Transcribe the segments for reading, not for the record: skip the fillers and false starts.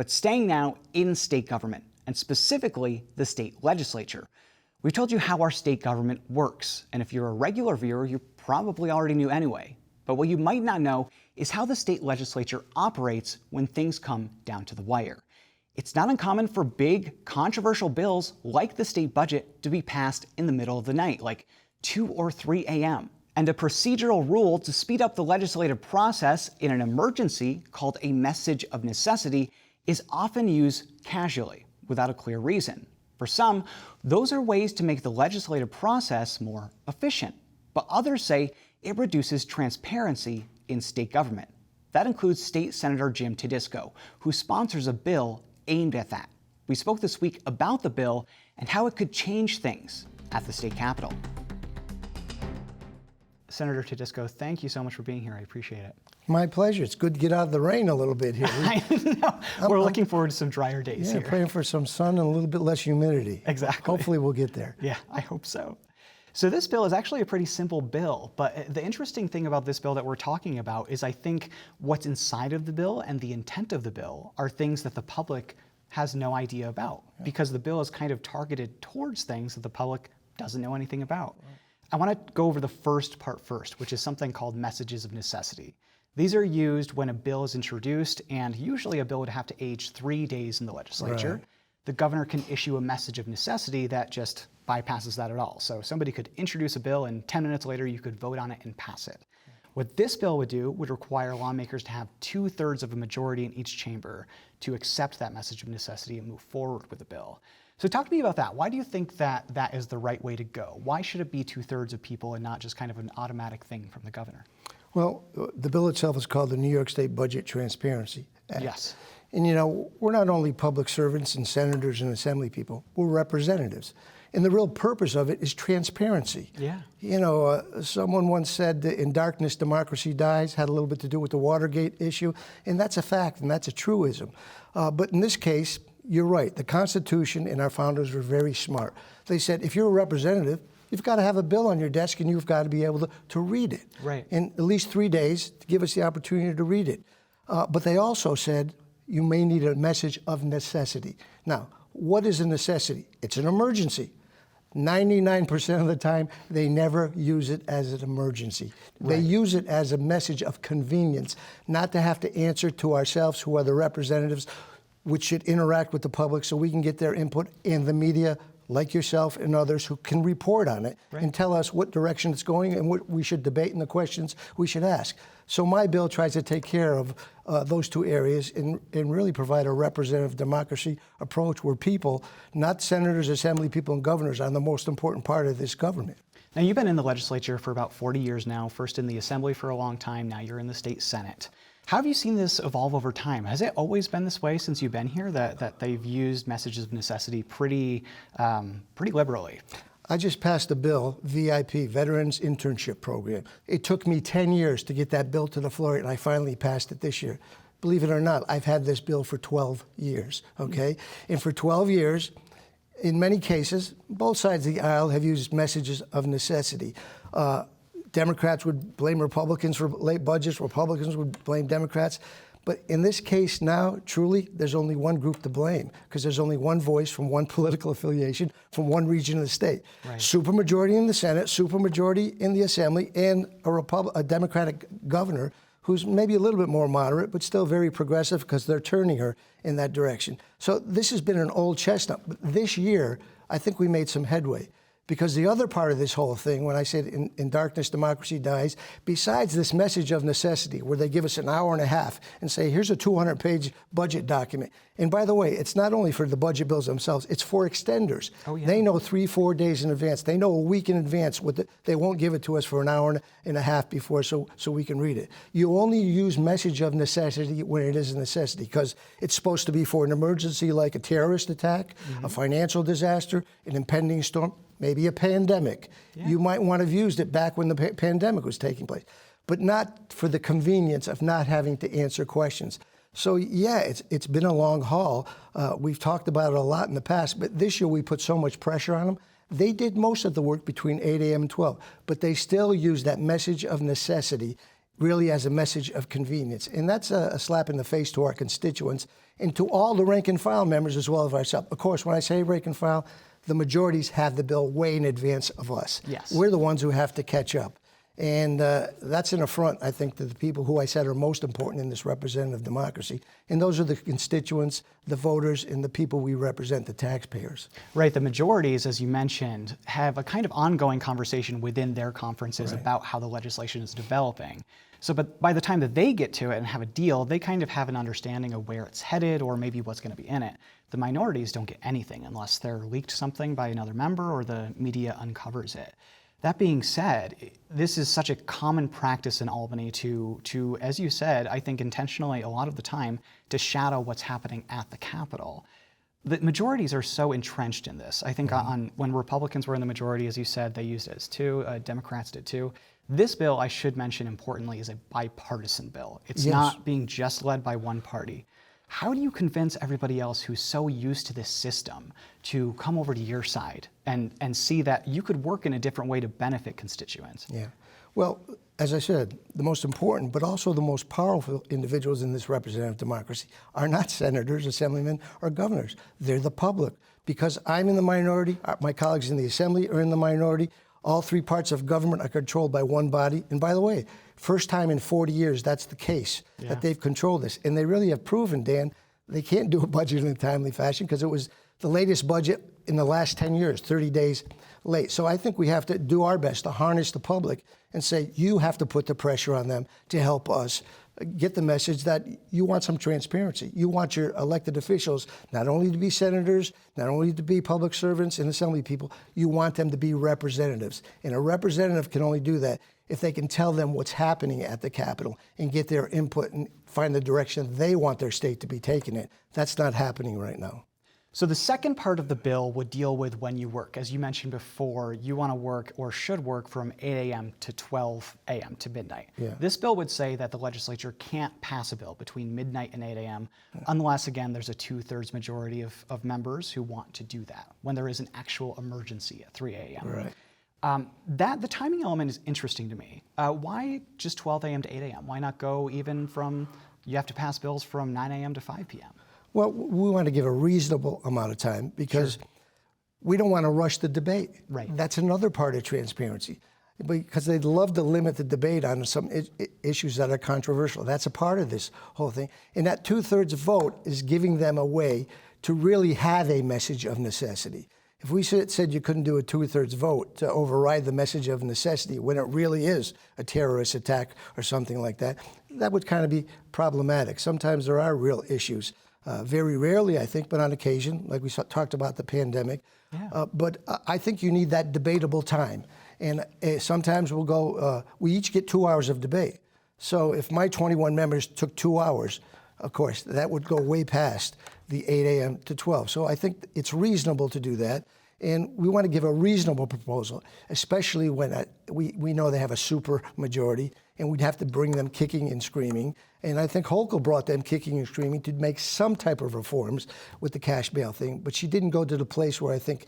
but staying now in state government, and specifically the state legislature. We've told you how our state government works, and if you're a regular viewer, you probably already knew anyway. But what you might not know is how the state legislature operates when things come down to the wire. It's not uncommon for big, controversial bills like the state budget to be passed in the middle of the night, like 2 or 3 a.m. And a procedural rule to speed up the legislative process in an emergency called a message of necessity is often used casually, without a clear reason. For some, those are ways to make the legislative process more efficient, but others say it reduces transparency in state government. That includes State Senator Jim Tedisco, who sponsors a bill aimed at that. We spoke this week about the bill and how it could change things at the state capitol. Senator Tedisco, thank you so much for being here. I appreciate it. My pleasure. It's good to get out of the rain a little bit here. I know. We're looking forward to some drier days here. Praying for some sun and a little bit less humidity. Exactly. Hopefully we'll get there. Yeah, I hope so. So this bill is actually a pretty simple bill, but the interesting thing about this bill that we're talking about is I think what's inside of the bill and the intent of the bill are things that the public has no idea about, because the bill is kind of targeted towards things that the public doesn't know anything about. I want to go over the first part first, which is something called messages of necessity. These are used when a bill is introduced, and usually a bill would have to age 3 days in the legislature. Right. The governor can issue a message of necessity that just bypasses that at all. So somebody could introduce a bill and 10 minutes later you could vote on it and pass it. What this bill would do would require lawmakers to have 2/3 of a majority in each chamber to accept that message of necessity and move forward with the bill. So talk to me about that. Why do you think that that is the right way to go? Why should it be 2/3 of people and not just kind of an automatic thing from the governor? Well, the bill itself is called the New York State Budget Transparency Act. Yes. And you know, we're not only public servants and senators and assembly people, we're representatives. And the real purpose of it is transparency. Yeah. You know, someone once said that in darkness, democracy dies, had a little bit to do with the Watergate issue. And that's a fact, and that's a truism. But in this case, you're right. The Constitution and our founders were very smart. They said, if you're a representative, you've got to have a bill on your desk and you've got to be able to read it. Right. In at least 3 days to give us the opportunity to read it. But they also said, you may need a message of necessity. Now, what is a necessity? It's an emergency. 99% of the time, they never use it as an emergency. Right. They use it as a message of convenience, not to have to answer to ourselves, who are the representatives, which should interact with the public so we can get their input, and the media, like yourself and others, who can report on it and tell us what direction it's going and what we should debate and the questions we should ask. So my bill tries to take care of those two areas and really provide a representative democracy approach where people, not senators, assembly people, and governors, are the most important part of this government. Now, you've been in the legislature for about 40 years now, first in the assembly for a long time, now you're in the state senate. How have you seen this evolve over time? Has it always been this way since you've been here, that they've used messages of necessity pretty liberally? I just passed a bill, VIP, Veterans Internship Program. It took me 10 years to get that bill to the floor, and I finally passed it this year. Believe it or not, I've had this bill for 12 years, okay? And for 12 years, in many cases, both sides of the aisle have used messages of necessity. Democrats would blame Republicans for late budgets, Republicans would blame Democrats. But in this case now, truly, there's only one group to blame, because there's only one voice from one political affiliation, from one region of the state. Right. Supermajority in the Senate, supermajority in the Assembly, and a Democratic governor who's maybe a little bit more moderate, but still very progressive, because they're turning her in that direction. So this has been an old chestnut. But this year, I think we made some headway. Because the other part of this whole thing, when I said in darkness, democracy dies, besides this message of necessity, where they give us an hour and a half and say, here's a 200-page budget document. And by the way, it's not only for the budget bills themselves, it's for extenders. Oh, yeah. They know 3-4 days in advance. They know a week in advance. They won't give it to us for an hour and a half before so we can read it. You only use message of necessity when it is a necessity, because it's supposed to be for an emergency like a terrorist attack, a financial disaster, an impending storm, maybe a pandemic. Yeah. You might want to have used it back when the pandemic was taking place, but not for the convenience of not having to answer questions. So yeah, it's been a long haul. We've talked about it a lot in the past, but this year we put so much pressure on them. They did most of the work between 8 a.m. and 12, but they still use that message of necessity really as a message of convenience. And that's a slap in the face to our constituents and to all the rank and file members as well as ourselves. Of course, when I say rank and file, the majorities have the bill way in advance of us. Yes. We're the ones who have to catch up. And that's an affront, I think, to the people who I said are most important in this representative democracy. And those are the constituents, the voters, and the people we represent, the taxpayers. Right. The majorities, as you mentioned, have a kind of ongoing conversation within their conferences about how the legislation is developing. So, but by the time that they get to it and have a deal, they kind of have an understanding of where it's headed or maybe what's going to be in it. The minorities don't get anything unless they're leaked something by another member or the media uncovers it. That being said, this is such a common practice in Albany to, as you said, I think intentionally a lot of the time, to shadow what's happening at the Capitol. The majorities are so entrenched in this. I think when Republicans were in the majority, as you said, they used it as two, Democrats did too. This bill, I should mention importantly, is a bipartisan bill. It's not being just led by one party. How do you convince everybody else who's so used to this system to come over to your side and see that you could work in a different way to benefit constituents? Yeah. Well, as I said, the most important, but also the most powerful individuals in this representative democracy are not senators, assemblymen, or governors. They're the public. Because I'm in the minority, my colleagues in the assembly are in the minority, all three parts of government are controlled by one body. And by the way, first time in 40 years that's the case, that they've controlled this. And they really have proven, Dan, they can't do a budget in a timely fashion because it was the latest budget in the last 10 years, 30 days late. So I think we have to do our best to harness the public and say, you have to put the pressure on them to help us get the message that you want some transparency. You want your elected officials not only to be senators, not only to be public servants and assembly people, you want them to be representatives. And a representative can only do that if they can tell them what's happening at the Capitol and get their input and find the direction they want their state to be taking it. That's not happening right now. So the second part of the bill would deal with when you work. As you mentioned before, you want to work or should work from 8 a.m. to 12 a.m. to midnight. This bill would say that the legislature can't pass a bill between midnight and 8 a.m. unless, again, there's a 2/3 majority of members who want to do that when there is an actual emergency at 3 a.m. Right. The timing element is interesting to me. Why just 12 a.m. to 8 a.m.? Why not go even from, you have to pass bills from 9 a.m. to 5 p.m.? Well, we want to give a reasonable amount of time because we don't want to rush the debate. Right. That's another part of transparency. Because they'd love to limit the debate on some issues that are controversial. That's a part of this whole thing. And that 2/3 vote is giving them a way to really have a message of necessity. If we said you couldn't do a 2/3 vote to override the message of necessity when it really is a terrorist attack or something like that, that would kind of be problematic. Sometimes there are real issues. Very rarely, I think, but on occasion, like we talked about the pandemic. But I think you need that debatable time. And sometimes we'll go, we each get 2 hours of debate. So if my 21 members took 2 hours, of course, that would go way past the 8 a.m. to 12. So I think it's reasonable to do that. And we want to give a reasonable proposal, especially when we know they have a super majority, and we'd have to bring them kicking and screaming. And I think Hochul brought them kicking and screaming to make some type of reforms with the cash bail thing, but she didn't go to the place where I think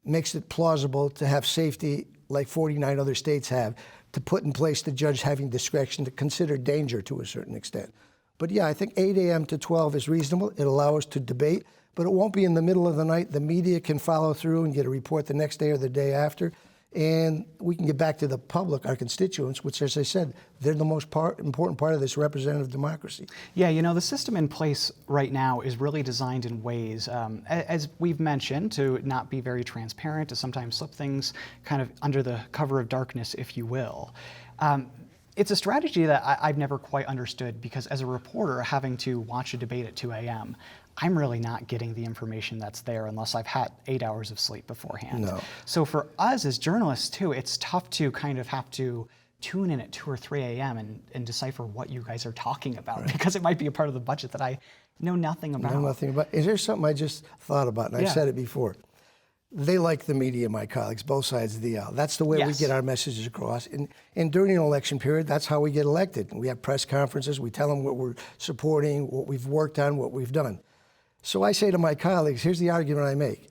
makes it plausible to have safety like 49 other states have, to put in place the judge having discretion to consider danger to a certain extent. But yeah, I think 8 a.m. to 12 is reasonable. It allows us to debate, but it won't be in the middle of the night. The media can follow through and get a report the next day or the day after. And we can get back to the public, our constituents, which, as I said, they're the most important part of this representative democracy. Yeah, you know, the system in place right now is really designed in ways, as we've mentioned, to not be very transparent, to sometimes slip things kind of under the cover of darkness, if you will. It's a strategy that I've never quite understood because as a reporter, having to watch a debate at 2 a.m., I'm really not getting the information that's there unless I've had 8 hours of sleep beforehand. No. So for us as journalists too, it's tough to kind of have to tune in at 2 or 3 a.m. and decipher what you guys are talking about because it might be a part of the budget that I know nothing about. Know nothing about. Is there something I just thought about, and I've said it before? They like the media, my colleagues, both sides of the aisle. That's the way we get our messages across. And during an election period, that's how we get elected. We have press conferences. We tell them what we're supporting, what we've worked on, what we've done. So I say to my colleagues, here's the argument I make.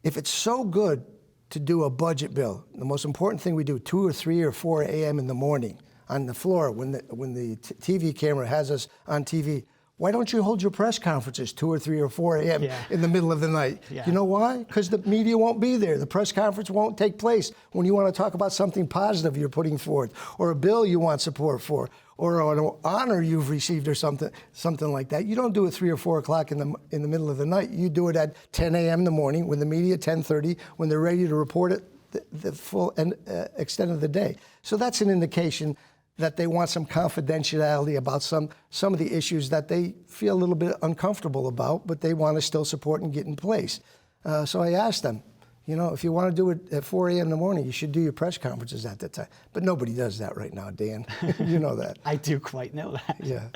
If it's so good to do a budget bill, the most important thing we do, 2 or 3 or 4 a.m. in the morning on the floor when the TV camera has us on TV. Why don't you hold your press conferences 2 or 3 or 4 a.m. in the middle of the night? You know why? Because the media won't be there. The press conference won't take place when you want to talk about something positive you're putting forth, or a bill you want support for, or an honor you've received, or something like that. You don't do it 3 or 4 o'clock in the middle of the night. You do it at 10 a.m. in the morning when the media 10:30, when they're ready to report it the full extent of the day. So that's an indication that they want some confidentiality about some of the issues that they feel a little bit uncomfortable about, but they want to still support and get in place. So I asked them, you know, if you want to do it at 4 a.m. in the morning, you should do your press conferences at that time. But nobody does that right now, Dan. You know that. I do quite know that. Yeah.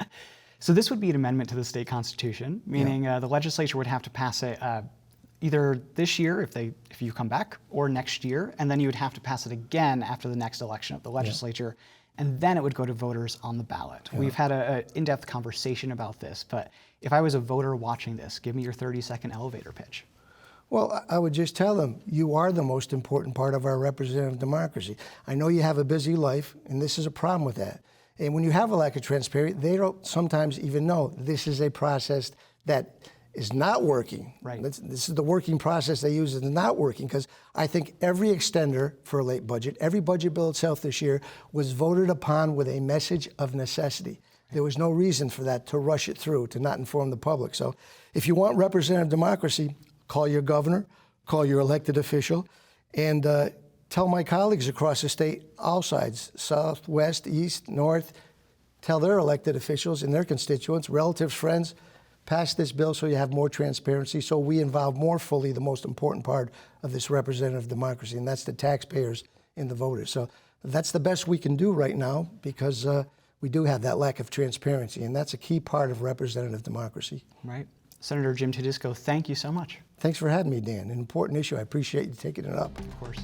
So this would be an amendment to the state constitution, meaning the legislature would have to pass it either this year if you come back, or next year, and then you would have to pass it again after the next election of the legislature. And then it would go to voters on the ballot. We've had an in-depth conversation about this, but if I was a voter watching this, give me your 30-second elevator pitch. Well, I would just tell them, you are the most important part of our representative democracy. I know you have a busy life, and this is a problem with that. And when you have a lack of transparency, they don't sometimes even know this is a process that is not working. Right. This is the working process they use is not working, because I think every extender for a late budget, every budget bill itself this year was voted upon with a message of necessity. There was no reason for that, to rush it through, to not inform the public. So if you want representative democracy, call your governor, call your elected official, and tell my colleagues across the state, all sides, south, west, east, north, tell their elected officials and their constituents, relatives, friends, pass this bill so you have more transparency, so we involve more fully the most important part of this representative democracy, and that's the taxpayers and the voters. So that's the best we can do right now, because we do have that lack of transparency, and that's a key part of representative democracy. Right. Senator Jim Tedisco, thank you so much. Thanks for having me, Dan. An important issue. I appreciate you taking it up. Of course.